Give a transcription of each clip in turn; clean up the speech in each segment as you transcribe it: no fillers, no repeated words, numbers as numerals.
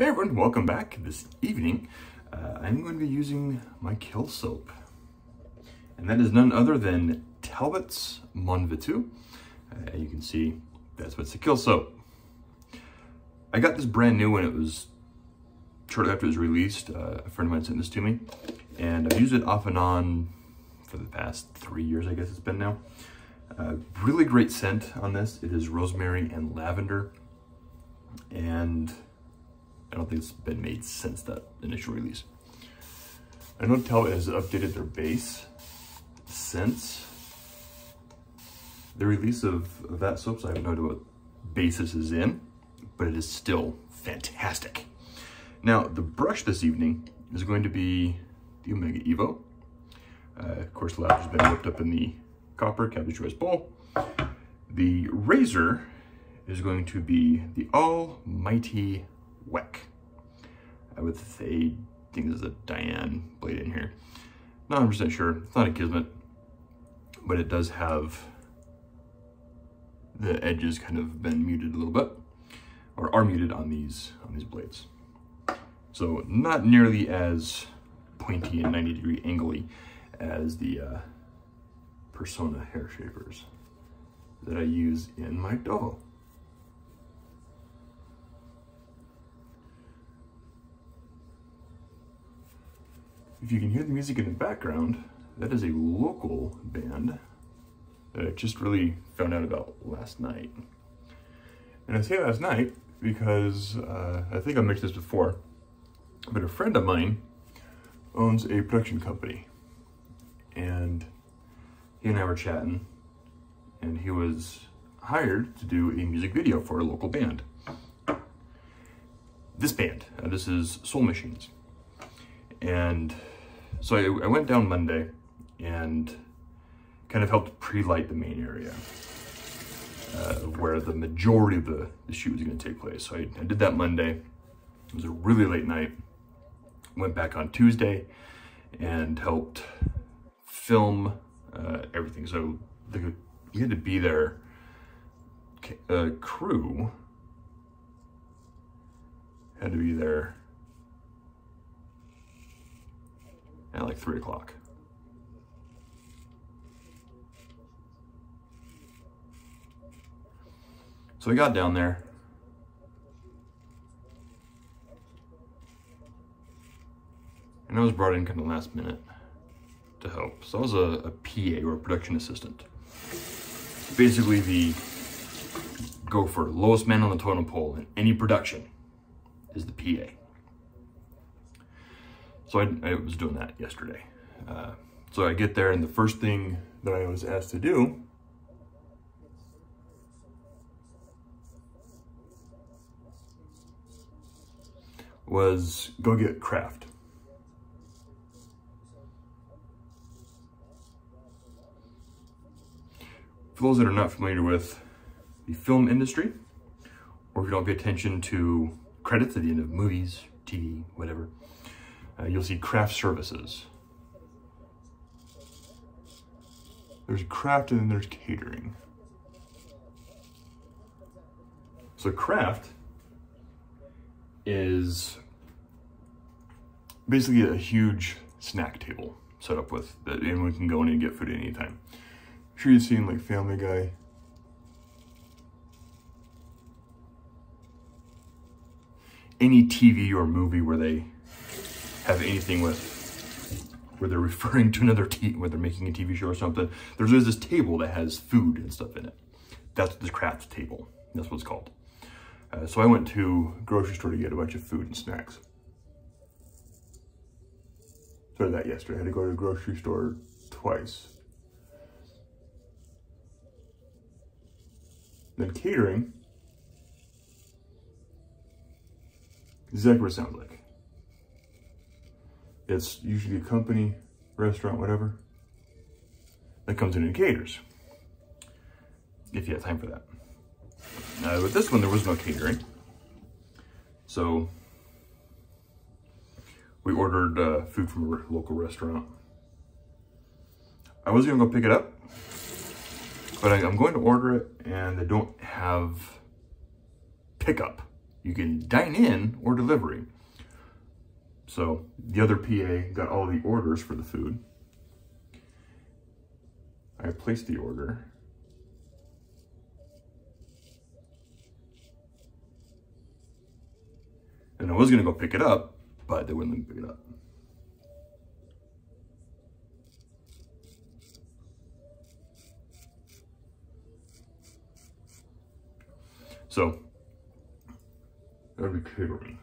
Hey everyone, welcome back. This evening, I'm going to be using my kill soap. And that is none other than Talbot's Mont. You can see that's what's the kill soap. I got this brand new when it was shortly after it was released. A friend of mine sent this to me, and I've used it off and on for the past 3 years, I guess it's been now. Really great scent on this. It is rosemary and lavender, and I don't think it's been made since that initial release. I know Talbot has updated their base since the release of that soap, so I have no idea what base this is in, but it is still fantastic. Now, the brush this evening is going to be the Omega Evo. Of course, the lavender's been whipped up in the copper cabbage choice bowl. The razor is going to be the almighty Weck, with a, I think there's a Diane blade in here. Not 100% sure, it's not a Kismet, but it does have the edges kind of been muted a little bit, or are muted on these blades. So not nearly as pointy and 90-degree angly as the Persona hair shapers that I use in my Dovo. If you can hear the music in the background, that is a local band that I just really found out about last night. And I say last night because I think I mentioned this before, but a friend of mine owns a production company, and he and I were chatting, and he was hired to do a music video for a local band. This band, this is Soul Machines. And so I went down Monday and kind of helped pre-light the main area where the majority of the shoot was going to take place. So I did that Monday. It was a really late night. Went back on Tuesday and helped film everything. So you had to be there. Crew had to be there at like 3 o'clock. So I got down there, and I was brought in kind of last minute to help. So I was a PA, or a production assistant. Basically the go for lowest man on the totem pole in any production is the PA. So I was doing that yesterday. So I get there, and the first thing that I was asked to do was go get craft. For those that are not familiar with the film industry, or if you don't pay attention to credits at the end of movies, TV, whatever, you'll see craft services. There's craft and then there's catering. So craft is basically a huge snack table set up with that anyone can go in and get food at any time. I'm sure you've seen like Family Guy. Any TV or movie where they have anything where they're referring to another where they're making a TV show or something, there's always this table that has food and stuff in it. That's the craft table. That's what it's called. So I went to a grocery store to get a bunch of food and snacks. Started that yesterday. I had to go to the grocery store twice. Then catering, exactly what it sounds like. It's usually a company, restaurant, whatever, that comes in and caters, if you have time for that. With this one, there was no catering. So we ordered food from a local restaurant. I was gonna go pick it up, but I'm going to order it, and they don't have pickup You can dine in or delivery. So the other PA got all the orders for the food. I placed the order. And I was gonna go pick it up, but they wouldn't let me pick it up. So, that'll be catering.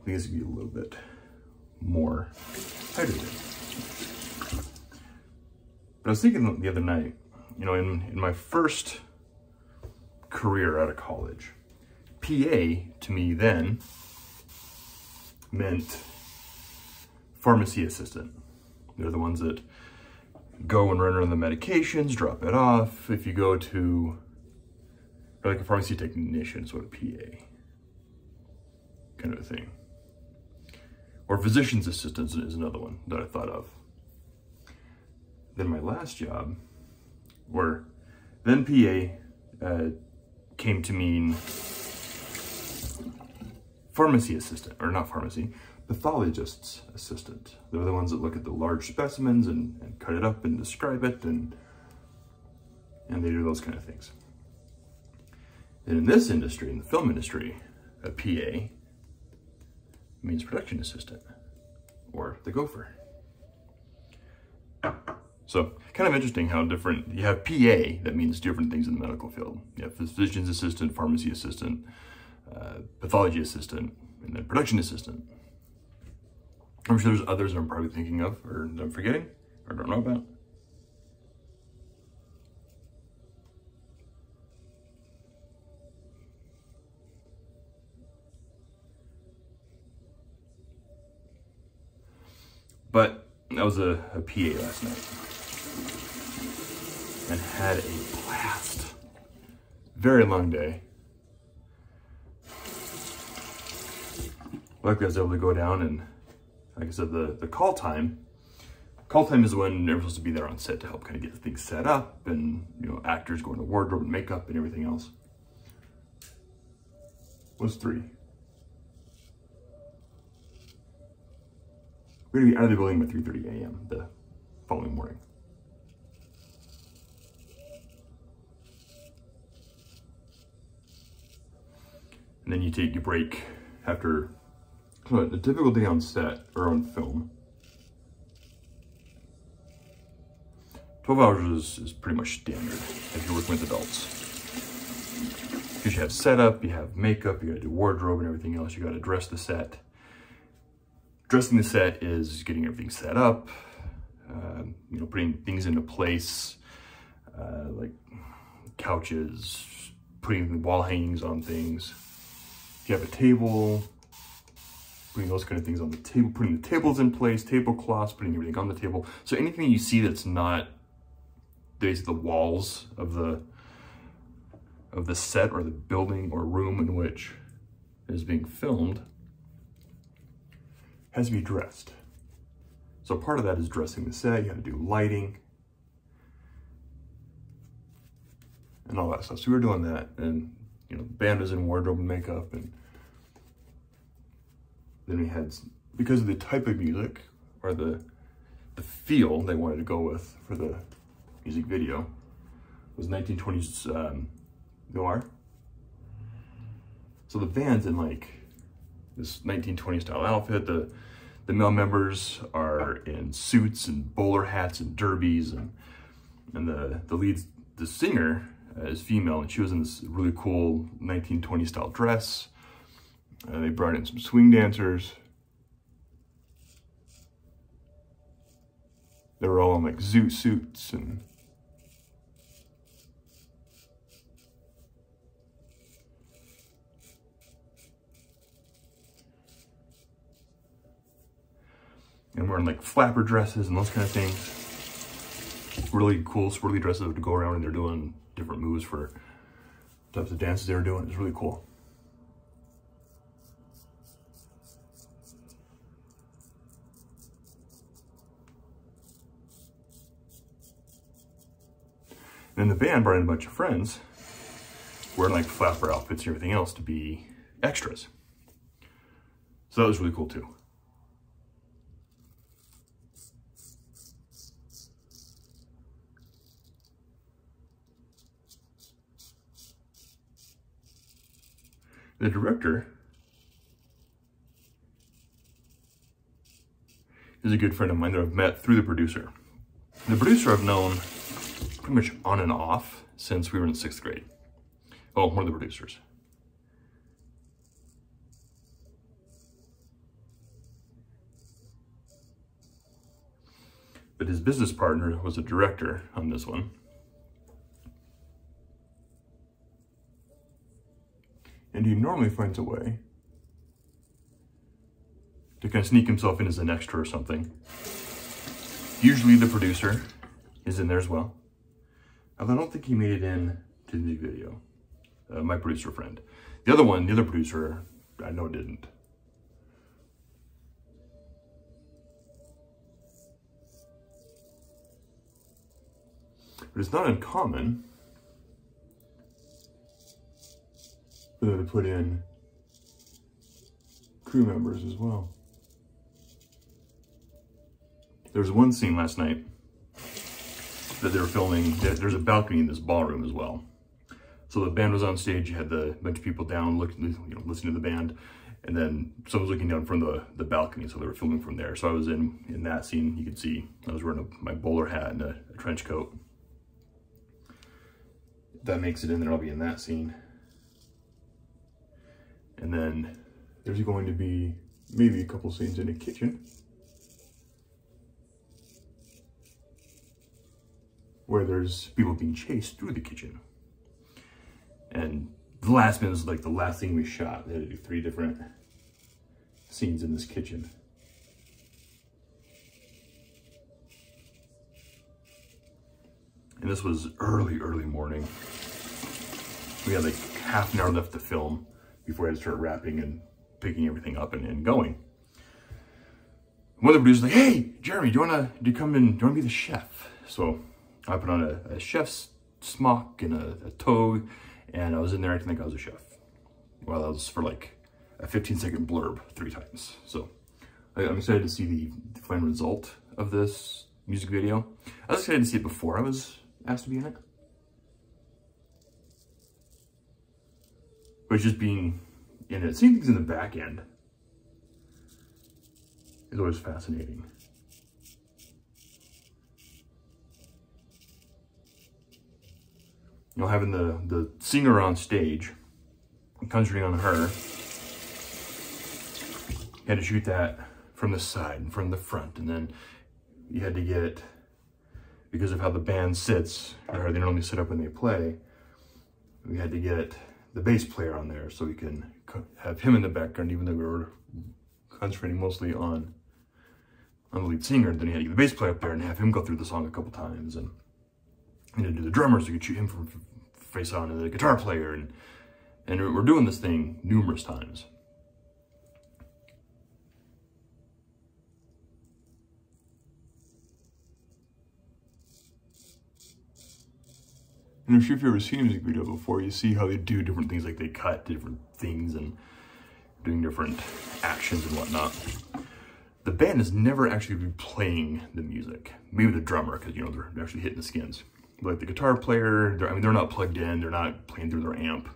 I think this would be a little bit more hydrated. But I was thinking the other night, you know, in my first career out of college, PA to me then meant pharmacy assistant. They're the ones that go and run around the medications, drop it off. If you go to, or like a pharmacy technician, sort of PA kind of a thing. Or physician's assistants is another one that I thought of. Then my last job, where then PA came to mean pharmacy assistant, or not pharmacy, pathologist's assistant. They're the ones that look at the large specimens and cut it up and describe it, and they do those kind of things. And in this industry, in the film industry, a PA means production assistant, or the gopher. So kind of interesting how different, you have PA that means different things in the medical field. You have physician's assistant, pharmacy assistant, pathology assistant, and then production assistant. I'm sure there's others I'm probably thinking of, or that I'm forgetting, or don't know about. But I was a PA last night and had a blast. Very long day. Luckily I was able to go down and, like I said, the call time is when everyone's supposed to be there on set to help kind of get things set up, and, you know, actors going to wardrobe and makeup and everything else. Was 3. We're gonna be out of the building by 3:30 a.m. the following morning. And then you take your break after a typical day on set or on film. 12 hours is pretty much standard if you're working with adults. Because you have setup, you have makeup, you gotta do wardrobe and everything else, you gotta dress the set. Dressing the set is getting everything set up, you know, putting things into place, like couches, putting the wall hangings on things. If you have a table, putting those kind of things on the table, putting the tables in place, tablecloths, putting everything on the table. So anything you see that's not basically the walls of the set or the building or room in which it is being filmed has to be dressed. So part of that is dressing the set. You have to do lighting and all that stuff. So we were doing that, and, you know, the band is in wardrobe and makeup, and then we had, because of the type of music or the feel they wanted to go with for the music video, was 1920s noir. So the band's in like this 1920s style outfit. The male members are in suits and bowler hats and derbies, and the singer is female, and she was in this really cool 1920s style dress. They brought in some swing dancers. They were all in like zoot suits, and wearing like flapper dresses and those kind of things. Really cool swirly dresses to go around, and they're doing different moves for types of dances they were doing. It's really cool. And the band brought in a bunch of friends wearing like flapper outfits and everything else to be extras. So that was really cool too. The director is a good friend of mine that I've met through the producer. The producer I've known pretty much on and off since we were in 6th grade. Oh, one of the producers. But his business partner was a director on this one. And he normally finds a way to kind of sneak himself in as an extra or something. Usually the producer is in there as well. Although I don't think he made it in to the music video. My producer friend. The other producer, I know didn't. But it's not uncommon for them to put in crew members as well. There was one scene last night that they were filming. There's a balcony in this ballroom as well. So the band was on stage. You had the bunch of people down, listening to the band, and then someone was looking down from the balcony. So they were filming from there. So I was in that scene. You could see I was wearing my bowler hat and a trench coat. If that makes it in there, I'll be in that scene. And then there's going to be maybe a couple scenes in a kitchen where there's people being chased through the kitchen. And the last minute was like the last thing we shot. They had to do 3 different scenes in this kitchen. And this was early morning. We had like half an hour left to film before I had to start wrapping and picking everything up and going. One of the producers was like, "Hey, Jeremy, do you want to be the chef?" So I put on a chef's smock and a toga, and I was in there acting like I was a chef. Well, that was for like a 15-second blurb 3 times. So I'm excited to see the final result of this music video. I was excited to see it before I was asked to be in it. But just being in it, seeing things in the back end is always fascinating. You know, having the singer on stage, concentrating on her, you had to shoot that from the side and from the front, and then you had to get, because of how the band sits, or they normally sit up when they play, we had to get the bass player on there so we can have him in the background, even though we were concentrating mostly on the lead singer. Then you had to get the bass player up there and have him go through the song a couple times, and you had to do the drummer so you could shoot him from face on, and the guitar player, and we're doing this thing numerous times. And I'm sure if you've ever seen a music video before, you see how they do different things, like they cut different things and doing different actions and whatnot. The band is never actually be playing the music. Maybe the drummer, because, you know, they're actually hitting the skins. But like the guitar player, they're not plugged in, they're not playing through their amp.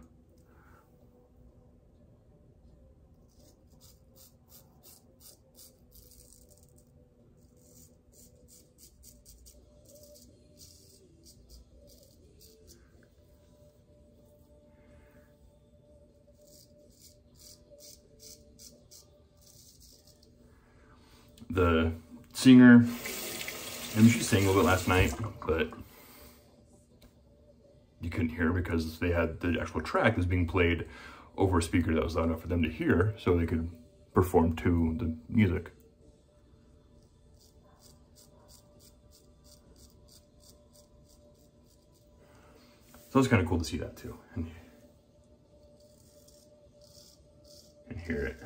The singer, I mean, she sang a little bit last night, but you couldn't hear because they had the actual track was being played over a speaker that was loud enough for them to hear, so they could perform to the music. So it's kind of cool to see that too, and hear it.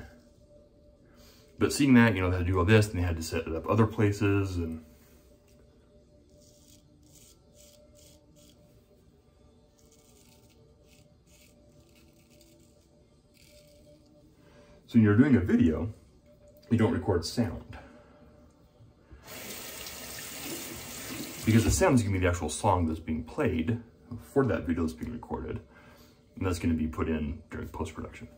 But seeing that, you know, they had to do all this, and they had to set it up other places, and So when you're doing a video, you don't record sound. Because the sound is going to be the actual song that's being played for that video that's being recorded. And that's going to be put in during post-production.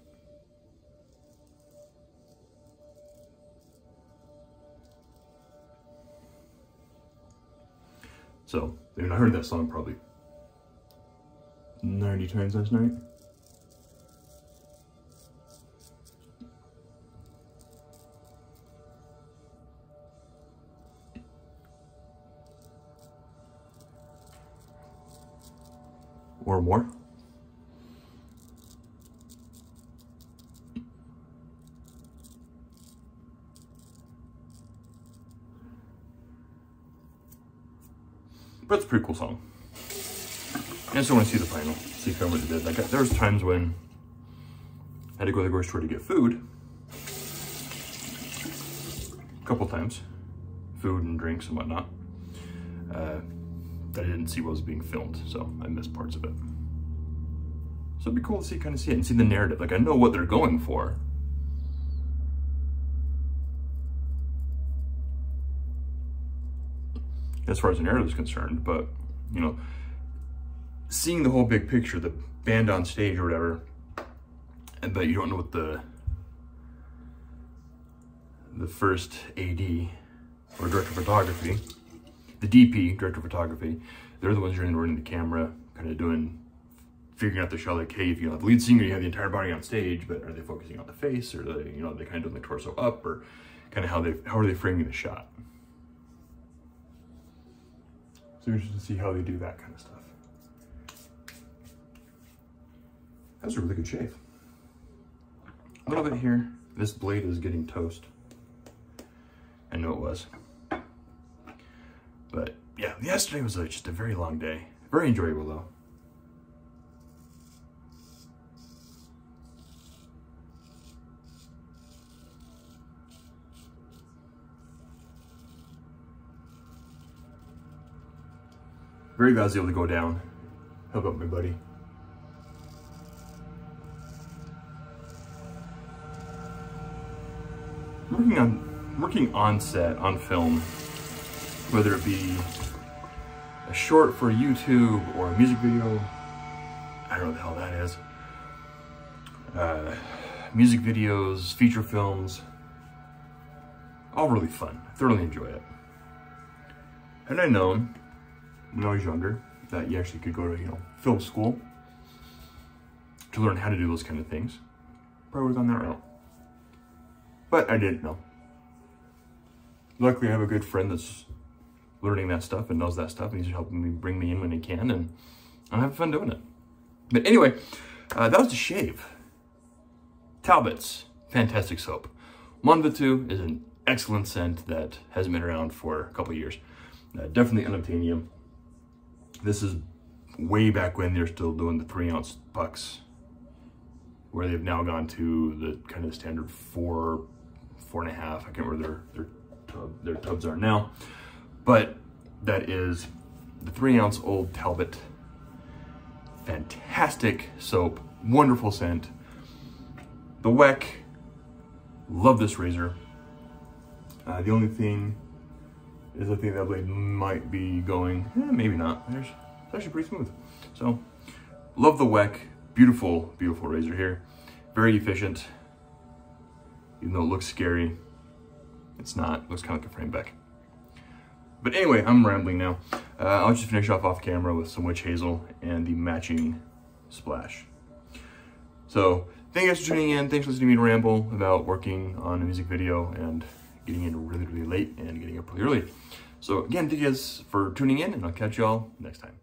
So, I mean, I heard that song probably 90 times last night. Or more. But it's a pretty cool song. I just want to see the final, see if I really did. Like, there was times when I had to go to the grocery store to get food. A couple times. Food and drinks and whatnot. That I didn't see what was being filmed, so I missed parts of it. So it'd be cool to see, kind of see it and see the narrative. Like, I know what they're going for. As far as the narrative is concerned, but, you know, seeing the whole big picture, the band on stage or whatever, but you don't know what the first AD or director of photography, the DP, director of photography, they're the ones who are running the camera, kind of figuring out the shot, like, hey, if you have the lead singer, you have the entire body on stage, but are they focusing on the face, or are they, you know, they kind of doing the torso up, or kind of how are they framing the shot? So interested to see how they do that kind of stuff. That was a really good shave. A little bit here. This blade is getting toast. I know it was. But yeah, yesterday was just a very long day. Very enjoyable though. Very glad I was able to go down, help out my buddy. Working on set, on film, whether it be a short for YouTube or a music video, I don't know what the hell that is. Music videos, feature films, all really fun. I thoroughly enjoy it. Had I known when I was younger that you actually could go to, you know, film school to learn how to do those kind of things, probably would have gone that route. But I didn't know. Luckily, I have a good friend that's learning that stuff and knows that stuff, and he's helping me, bring me in when he can, and I'm having fun doing it. But anyway, that was the shave. Talbot's fantastic soap. Mont Ventoux is an excellent scent that hasn't been around for a couple of years. Definitely Unobtanium. This is way back when they're still doing the 3-ounce pucks, where they've now gone to the kind of standard 4.5. I can't remember their tubs are now, but that is the 3-ounce old Talbot. Fantastic soap, wonderful scent. The Weck, love this razor. The only thing is I think that blade might be going, maybe not. It's actually pretty smooth. So, love the Weck. Beautiful, beautiful razor here. Very efficient. Even though it looks scary, it's not. It looks kind of like a frame back. But anyway, I'm rambling now. I'll just finish off camera with some witch hazel and the matching splash. So, thank you guys for tuning in. Thanks for listening to me ramble about working on a music video and getting in really, really late and getting up really early. So again, thank you guys for tuning in, and I'll catch y'all next time.